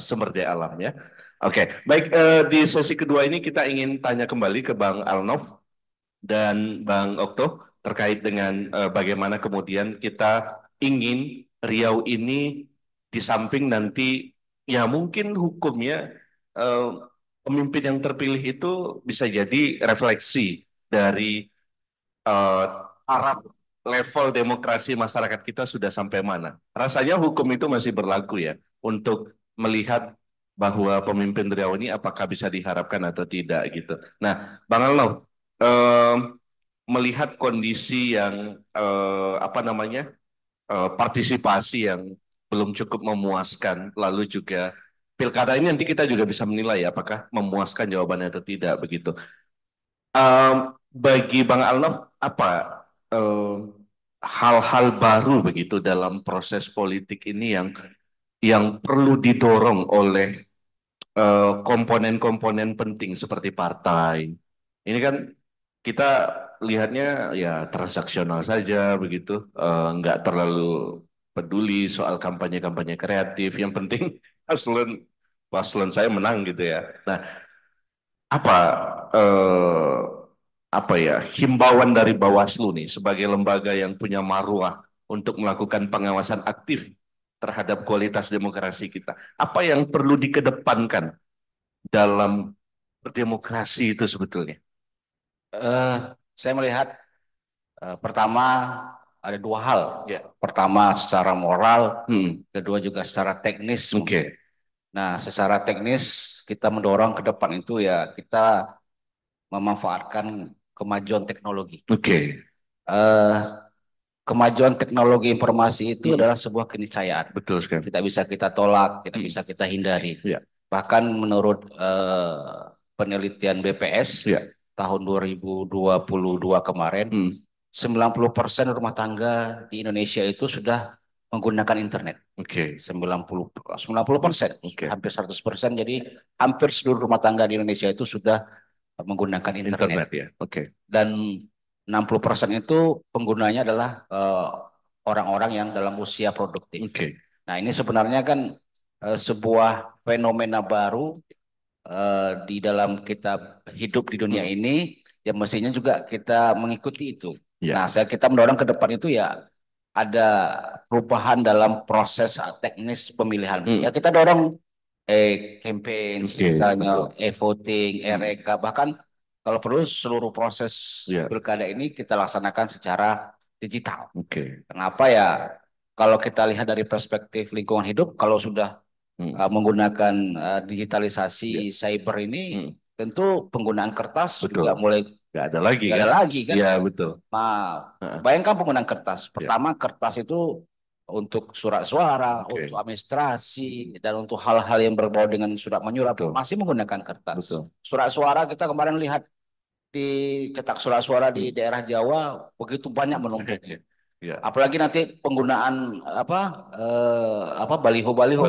sumber daya alam ya. Oke, baik, di sesi kedua ini kita ingin tanya kembali ke Bang Alnof dan Bang Okto terkait dengan bagaimana kemudian kita ingin Riau ini di samping nanti ya mungkin hukumnya eh, pemimpin yang terpilih itu bisa jadi refleksi dari eh, taraf level demokrasi masyarakat kita sudah sampai mana. Rasanya hukum itu masih berlaku ya untuk melihat bahwa pemimpin Riau ini apakah bisa diharapkan atau tidak gitu. Nah, Bang Alno, eh, melihat kondisi yang apa namanya partisipasi yang belum cukup memuaskan, lalu juga pilkada ini nanti kita juga bisa menilai apakah memuaskan jawabannya atau tidak begitu. Bagi Bang Alnof, apa hal-hal baru begitu dalam proses politik ini yang perlu didorong oleh komponen-komponen penting seperti partai. Ini kan kita lihatnya ya transaksional saja begitu, nggak terlalu peduli soal kampanye-kampanye kreatif. Yang penting paslon paslon saya menang gitu ya. Nah, apa eh, apa ya himbauan dari Bawaslu nih sebagai lembaga yang punya maruah untuk melakukan pengawasan aktif terhadap kualitas demokrasi kita. Apa yang perlu dikedepankan dalam berdemokrasi itu sebetulnya? Saya melihat pertama ada dua hal. Ya. Pertama secara moral, kedua juga secara teknis. Oke. Nah, secara teknis kita mendorong ke depan itu ya kita memanfaatkan kemajuan teknologi. Oke. Kemajuan teknologi informasi itu adalah sebuah keniscayaan. Betul sekali. Tidak bisa kita tolak, tidak bisa kita hindari. Ya. Bahkan menurut penelitian BPS tahun 2022 kemarin, 90% rumah tangga di Indonesia itu sudah menggunakan internet. Oke. 90%, hampir 100%. Jadi hampir seluruh rumah tangga di Indonesia itu sudah menggunakan internet. Ya. Oke. Dan 60% itu penggunanya adalah orang-orang yang dalam usia produktif. Oke. Nah, ini sebenarnya kan sebuah fenomena baru di dalam kita hidup di dunia ini, yang mestinya juga kita mengikuti itu. Ya. Nah, kita mendorong ke depan itu ya ada perubahan dalam proses teknis pemilihan. Ya, kita dorong campaign, misalnya e-voting, e-reka, bahkan kalau perlu seluruh proses pilkada ini kita laksanakan secara digital. Kenapa ya? Kalau kita lihat dari perspektif lingkungan hidup, kalau sudah menggunakan digitalisasi cyber ini, tentu penggunaan kertas juga mulai nggak ada lagi kan? Ada lagi kan? Iya betul. Nah, bayangkan penggunaan kertas. Pertama kertas itu untuk surat suara, untuk administrasi, dan untuk hal-hal yang berbau dengan surat menyurat masih menggunakan kertas. Surat suara kita kemarin lihat di cetak surat suara di daerah Jawa begitu banyak menumpuk. Apalagi nanti penggunaan baliho-baliho.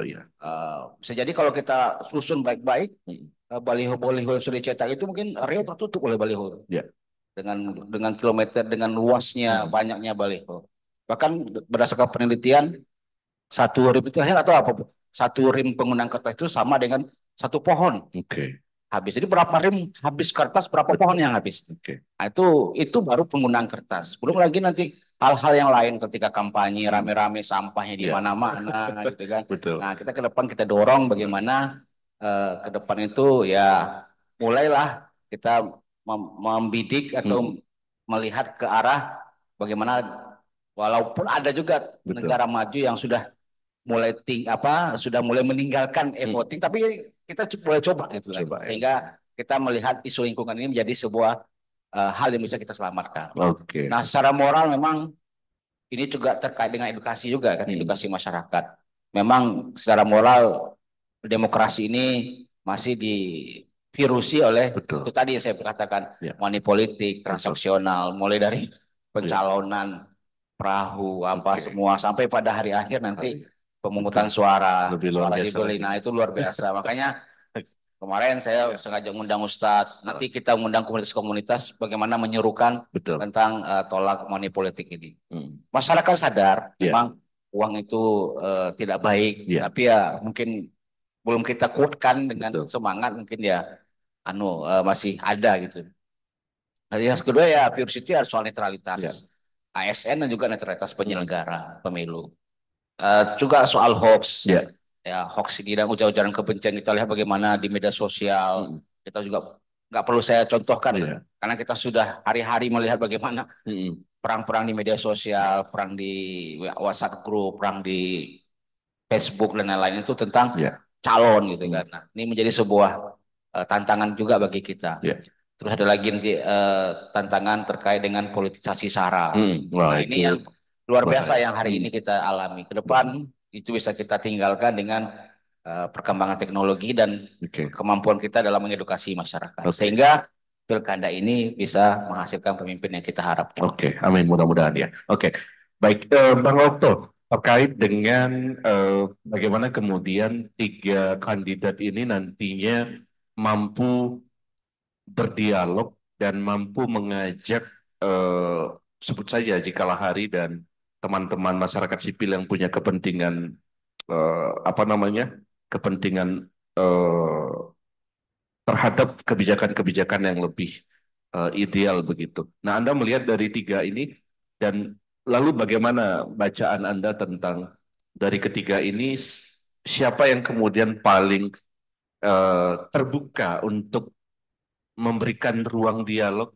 Ya. Bisa jadi kalau kita susun baik-baik, baliho-baliho yang sudah dicetak itu mungkin Riau tertutup oleh baliho. Dengan kilometer, dengan luasnya banyaknya baliho. Bahkan berdasarkan penelitian, satu rim itu saya nggak tahu apa, satu rim penggunaan kertas itu sama dengan satu pohon. Habis. Jadi berapa rim habis kertas, berapa pohon yang habis. Nah, itu baru penggunaan kertas. Belum lagi nanti hal-hal yang lain ketika kampanye rame-rame sampahnya di mana-mana gitu kan. Nah, kita ke depan kita dorong bagaimana ke depan itu ya mulailah kita membidik atau melihat ke arah bagaimana, walaupun ada juga negara maju yang sudah mulai sudah mulai meninggalkan e-voting, tapi kita boleh coba gitu sehingga kita melihat isu lingkungan ini menjadi sebuah hal yang bisa kita selamatkan. Nah, secara moral memang ini juga terkait dengan edukasi juga kan, edukasi masyarakat. Memang secara moral demokrasi ini masih divirusi oleh itu tadi yang saya katakan, money politik, transaksional, mulai dari pencalonan, perahu, semua sampai pada hari akhir nanti pemungutan suara, Lebih luar suara biasa dibeli. lagi. Nah itu luar biasa. Makanya kemarin saya sengaja ngundang Ustadz. Nanti kita ngundang komunitas-komunitas bagaimana menyerukan Betul. tentang tolak money politik ini. Masyarakat sadar memang uang itu tidak baik, tapi ya mungkin belum kita kuatkan dengan semangat, mungkin ya masih ada gitu. Nah, yang kedua ya pure city harus soal netralitas ASN dan juga netralitas penyelenggara pemilu. Juga soal hoax, ya hoax ini dan ujaran kebencian kita lihat bagaimana di media sosial. Kita juga nggak perlu saya contohkan, karena kita sudah hari-hari melihat bagaimana perang-perang di media sosial, perang di WhatsApp group, perang di Facebook dan lain-lain itu tentang calon gitu kan. Nah, ini menjadi sebuah tantangan juga bagi kita. Terus ada lagi nanti tantangan terkait dengan politisasi SARA. Nah, ini yang luar biasa yang hari ini kita alami. Ke depan itu bisa kita tinggalkan dengan perkembangan teknologi dan kemampuan kita dalam mengedukasi masyarakat. Sehingga pilkada ini bisa menghasilkan pemimpin yang kita harapkan. Amin, mudah-mudahan ya. Baik, Bang Okto, terkait dengan bagaimana kemudian 3 kandidat ini nantinya mampu berdialog dan mampu mengajak sebut saja Jikalah Hari dan teman-teman masyarakat sipil yang punya kepentingan kepentingan terhadap kebijakan-kebijakan yang lebih ideal begitu. Nah, Anda melihat dari 3 ini dan lalu bagaimana bacaan Anda tentang dari ketiga ini, siapa yang kemudian paling terbuka untuk memberikan ruang dialog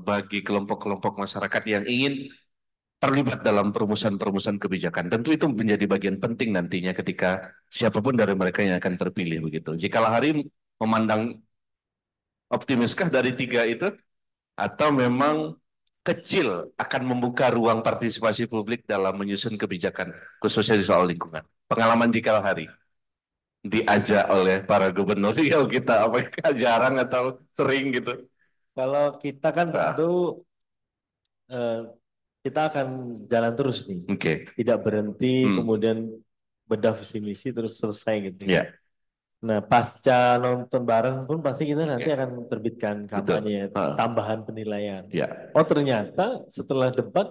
bagi kelompok-kelompok masyarakat yang ingin terlibat dalam perumusan-perumusan kebijakan. Tentu itu menjadi bagian penting nantinya ketika siapapun dari mereka yang akan terpilih begitu. Jikalah Hari memandang optimiskah dari 3 itu, atau memang kecil akan membuka ruang partisipasi publik dalam menyusun kebijakan khususnya di soal lingkungan? Pengalaman Jikalah Hari diajak oleh para gubernur kita, apakah jarang atau sering gitu? Kalau kita kan tentu kita akan jalan terus nih, tidak berhenti kemudian bedah visi misi terus selesai gitu. Nah, pasca nonton bareng pun pasti kita nanti akan terbitkan kampanye tambahan penilaian. Oh, ternyata setelah debat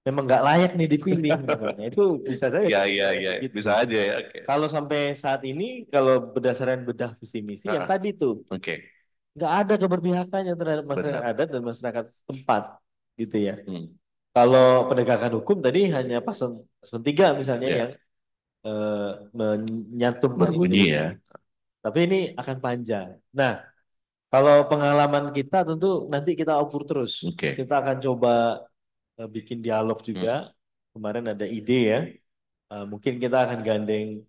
memang nggak layak nih dipilih. Itu bisa saja. Gitu. Bisa aja ya. Kalau sampai saat ini, kalau berdasarkan bedah visi misi yang tadi tuh, nggak ada keberpihakannya terhadap masyarakat adat dan masyarakat setempat, gitu ya. Kalau penegakan hukum tadi hanya paslon 3 misalnya yang menyantumkan berbunyi ya. Tapi ini akan panjang. Nah, kalau pengalaman kita tentu nanti kita ukur terus. Kita akan coba bikin dialog juga. Kemarin ada ide ya. Mungkin kita akan gandeng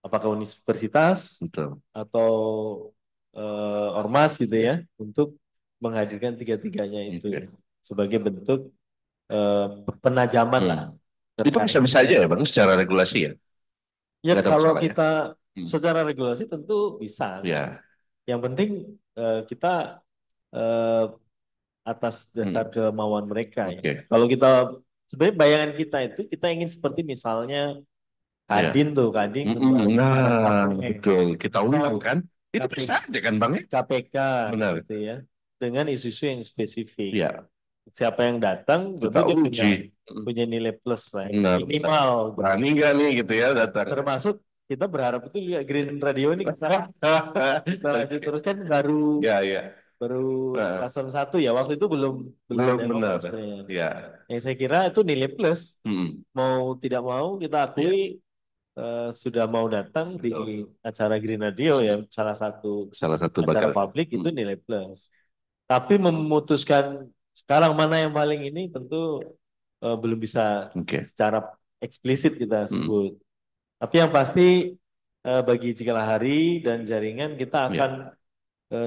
apakah universitas atau ormas gitu ya, untuk menghadirkan 3-3-nya itu sebagai bentuk penajaman lah. Itu bisa-bisa aja ya Bang, secara regulasi ya? Ya kalau kita secara regulasi tentu bisa. Yang penting kita atas dasar kemauan mereka. Ya. Kalau kita sebenarnya bayangan kita itu kita ingin seperti misalnya Kadin tuh, Kadin. Betul. Kita ulang kan? Itu bisa aja kan Bang? KPK, gitu ya. Dengan isu-isu yang spesifik. Siapa yang datang kita uji punya nilai plus lah. Minimal. Berani nggak nih gitu ya datang. Termasuk kita berharap itu juga Green Radio ini kita lanjut terus kan baru paslon 1 ya, waktu itu belum benar. Yang saya kira itu nilai plus. Mau tidak mau kita akui sudah mau datang di acara Green Radio ya, salah satu acara publik itu nilai plus. Tapi memutuskan sekarang mana yang paling ini tentu belum bisa secara eksplisit kita sebut. Tapi yang pasti bagi Jikalah Hari dan jaringan kita akan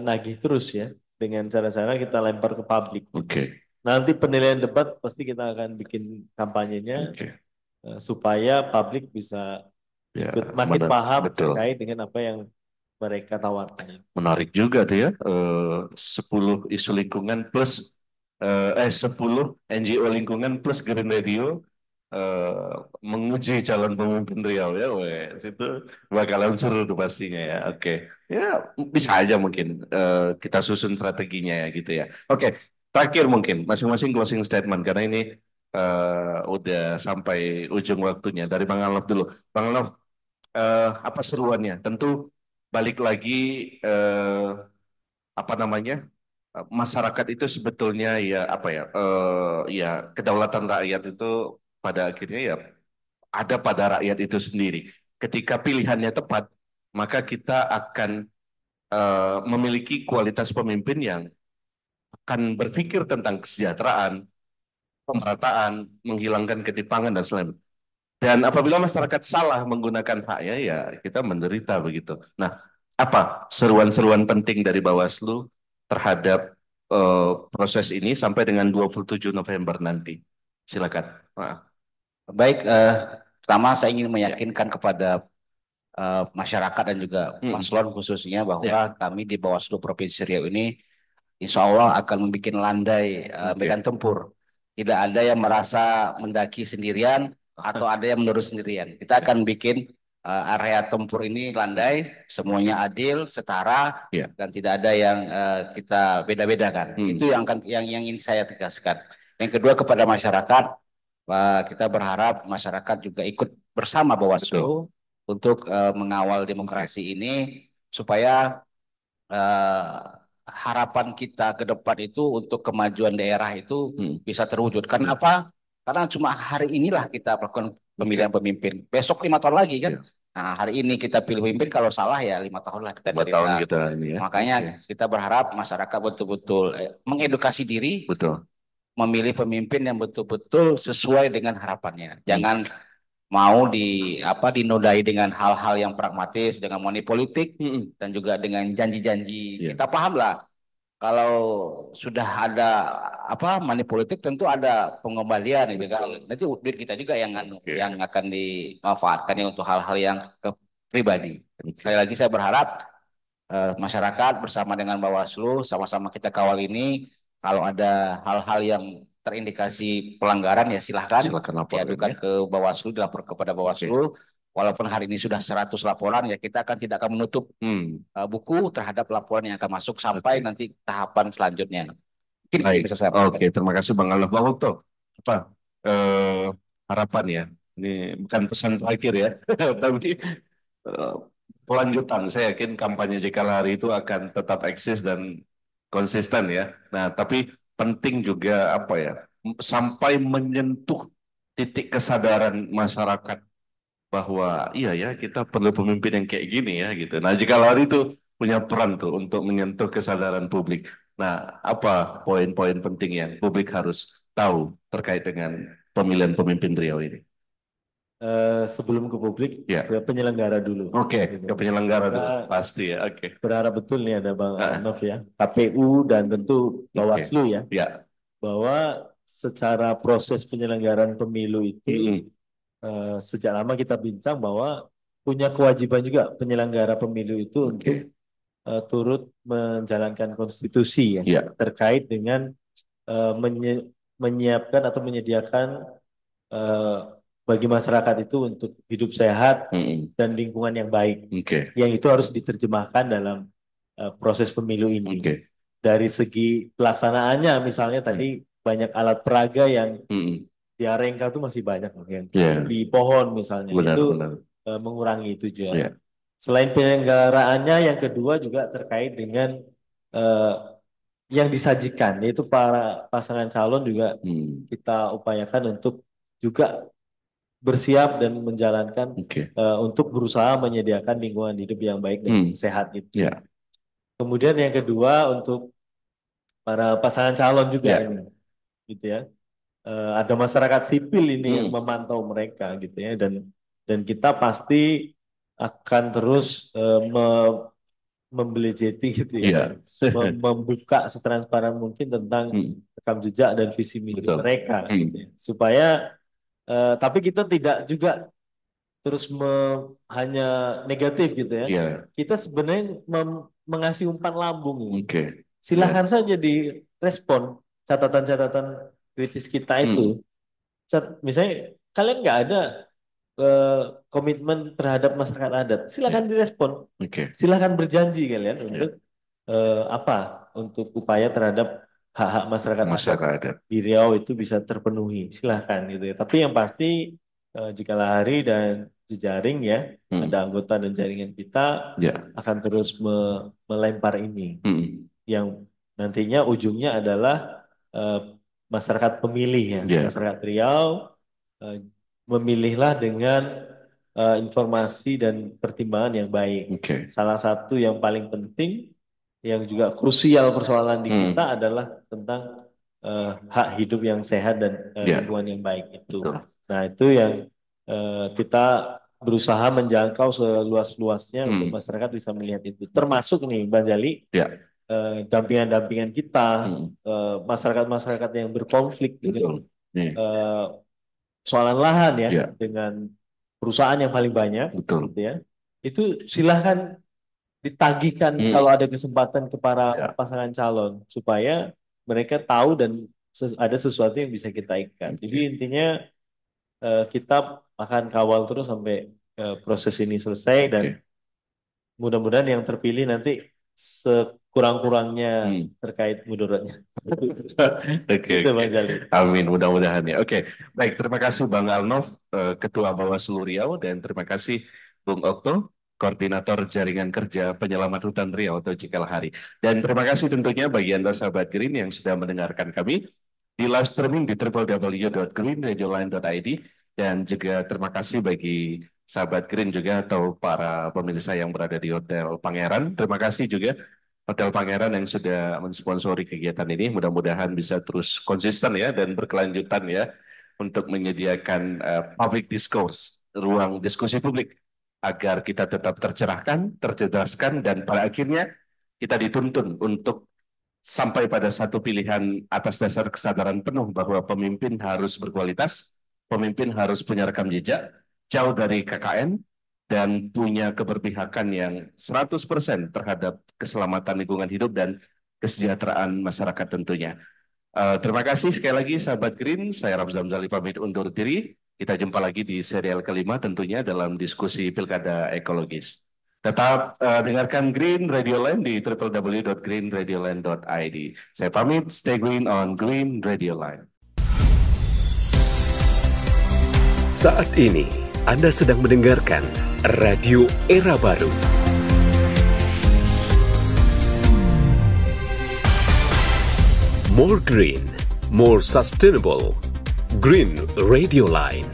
nagih terus ya dengan cara-cara kita lempar ke publik. Nanti penilaian debat pasti kita akan bikin kampanyenya supaya publik bisa makin paham terkait dengan apa yang mereka tawarkan. Menarik juga tuh ya, 10 isu lingkungan plus 10 NGO lingkungan plus Green Radio menguji calon pemimpin Riau ya, wes itu bakalan seru tuh pastinya ya. Oke, ya bisa aja mungkin kita susun strateginya ya gitu ya. Oke, terakhir mungkin masing-masing closing statement karena ini udah sampai ujung waktunya. Dari Bang Alaf dulu, Bang Alaf, apa seruannya? Tentu balik lagi apa namanya? Masyarakat itu sebetulnya ya apa ya? Ya kedaulatan rakyat itu pada akhirnya ya ada pada rakyat itu sendiri. Ketika pilihannya tepat, maka kita akan memiliki kualitas pemimpin yang akan berpikir tentang kesejahteraan, pemerataan, menghilangkan ketimpangan dan sebagainya. Dan apabila masyarakat salah menggunakan haknya, ya kita menderita begitu. Nah, apa seruan-seruan penting dari Bawaslu terhadap proses ini sampai dengan 27 November nanti? Silakan. Nah. Baik, pertama saya ingin meyakinkan kepada masyarakat dan juga paslon khususnya bahwa kami di Bawaslu Provinsi Riau ini insya Allah akan membuat landai medan tempur. Tidak ada yang merasa mendaki sendirian atau ada yang menurut sendirian. Kita akan bikin area tempur ini landai, semuanya adil, setara, dan tidak ada yang kita beda-bedakan. Itu yang ingin saya tegaskan. Yang kedua kepada masyarakat, kita berharap masyarakat juga ikut bersama Bawaslu untuk mengawal demokrasi ini supaya harapan kita ke depan itu untuk kemajuan daerah itu bisa terwujud. Karena apa? Karena cuma hari inilah kita melakukan pemilihan pemimpin. Besok 5 tahun lagi kan. Nah, hari ini kita pilih pemimpin, kalau salah ya 5 tahun lah kita dari. Makanya kita berharap masyarakat betul-betul mengedukasi diri, memilih pemimpin yang betul-betul sesuai dengan harapannya. Jangan mau dinodai dengan hal-hal yang pragmatis, dengan money politik dan juga dengan janji-janji. Kita paham lah kalau sudah ada money politik tentu ada pengembalian gitu kan. Nanti duit kita juga yang akan dimanfaatkan untuk hal-hal yang pribadi. Sekali lagi saya berharap masyarakat bersama dengan Bawaslu sama-sama kita kawal ini. Kalau ada hal-hal yang terindikasi pelanggaran ya silakan diadukan ke Bawaslu, dilapor kepada Bawaslu. Walaupun hari ini sudah 100 laporan ya kita tidak akan menutup buku terhadap laporan yang akan masuk sampai nanti tahapan selanjutnya. Bisa saya terima kasih Bang Alaf. Bang Okto, apa harapan ya? Ini bukan pesan terakhir ya, tapi pelanjutan. Saya yakin kampanye JK Lari itu akan tetap eksis dan konsisten ya. Nah, tapi penting juga sampai menyentuh titik kesadaran masyarakat bahwa iya ya kita perlu pemimpin yang kayak gini ya gitu. Nah, JK Lari itu punya peran tuh untuk menyentuh kesadaran publik. Nah, apa poin-poin penting yang publik harus tahu terkait dengan pemilihan pemimpin Riau ini? Sebelum ke publik, ke penyelenggara dulu. Ke penyelenggara dulu, pasti ya. Berharap betul nih ada Bang Arnov ya, KPU dan tentu Bawaslu ya, bahwa secara proses penyelenggaraan pemilu itu sejak lama kita bincang bahwa punya kewajiban juga penyelenggara pemilu itu untuk turut menjalankan konstitusi ya, terkait dengan menyiapkan atau menyediakan bagi masyarakat itu untuk hidup sehat dan lingkungan yang baik, yang itu harus diterjemahkan dalam proses pemilu ini. Dari segi pelaksanaannya, misalnya tadi banyak alat peraga yang di Arengka itu masih banyak yang di pohon misalnya, mengurangi itu juga. Selain penyelenggaraannya, yang kedua juga terkait dengan yang disajikan, yaitu para pasangan calon juga kita upayakan untuk juga bersiap dan menjalankan untuk berusaha menyediakan lingkungan hidup yang baik dan sehat itu. Kemudian yang kedua untuk para pasangan calon juga ini, gitu ya. Ada masyarakat sipil ini yang memantau mereka, gitu ya, dan kita pasti akan terus membelejeti gitu ya, membuka setransparan mungkin tentang rekam jejak dan visi misi mereka, gitu ya. Supaya tapi kita tidak juga terus hanya negatif gitu ya. Kita sebenarnya mengasih umpan lambung. Silahkan saja direspon catatan-catatan kritis kita itu. Misalnya kalian nggak ada komitmen terhadap masyarakat adat, silakan direspon. Silakan berjanji kalian untuk untuk upaya terhadap hak-hak masyarakat adat di Riau itu bisa terpenuhi. Silakan gitu ya. Tapi yang pasti jika Lahari dan jejaring ya, ada anggota dan jaringan kita akan terus melempar ini. Yang nantinya ujungnya adalah masyarakat pemilih ya, masyarakat Riau memilihlah dengan informasi dan pertimbangan yang baik. Salah satu yang paling penting yang juga krusial persoalan di kita adalah tentang hak hidup yang sehat dan lingkungan yang baik itu. Nah itu yang kita berusaha menjangkau seluas-luasnya untuk masyarakat bisa melihat itu. Termasuk nih Bang Jali, dampingan-dampingan kita, masyarakat-masyarakat yang berkonflik dengan soalan lahan ya, dengan perusahaan yang paling banyak, gitu ya. Itu silahkan ditagihkan kalau ada kesempatan kepada pasangan calon supaya mereka tahu dan ada sesuatu yang bisa kita ikat. Jadi intinya kita akan kawal terus sampai proses ini selesai dan mudah-mudahan yang terpilih nanti sekurang-kurangnya terkait mudaratnya. Oke. Amin, mudah-mudahan ya. Oke, baik. Terima kasih Bang Arnolf, Ketua Bawaslu Riau, dan terima kasih Bung Okto, Koordinator Jaringan Kerja Penyelamat Hutan Riau atau JKLHARI. Dan terima kasih tentunya bagi Anda sahabat Green yang sudah mendengarkan kami di live streaming di www.greenradioline.id, dan juga terima kasih bagi sahabat Green juga atau para pemirsa yang berada di Hotel Pangeran. Terima kasih juga Hotel Pangeran yang sudah mensponsori kegiatan ini. Mudah-mudahan bisa terus konsisten ya dan berkelanjutan ya untuk menyediakan public discourse, ruang diskusi publik agar kita tetap tercerahkan, tercerdaskan, dan pada akhirnya kita dituntun untuk sampai pada satu pilihan atas dasar kesadaran penuh bahwa pemimpin harus berkualitas, pemimpin harus punya rekam jejak, jauh dari KKN, dan punya keberpihakan yang 100% terhadap keselamatan lingkungan hidup dan kesejahteraan masyarakat tentunya. Terima kasih sekali lagi sahabat Green, saya Ramzam Zali pamit undur diri. Kita jumpa lagi di serial kelima tentunya dalam diskusi Pilkada Ekologis. Tetap dengarkan Green Radio Line di www.greenradioline.id. Saya pamit, stay green on Green Radio Line. Saat ini Anda sedang mendengarkan Radio Era Baru. More green, more sustainable. Green Radio Line.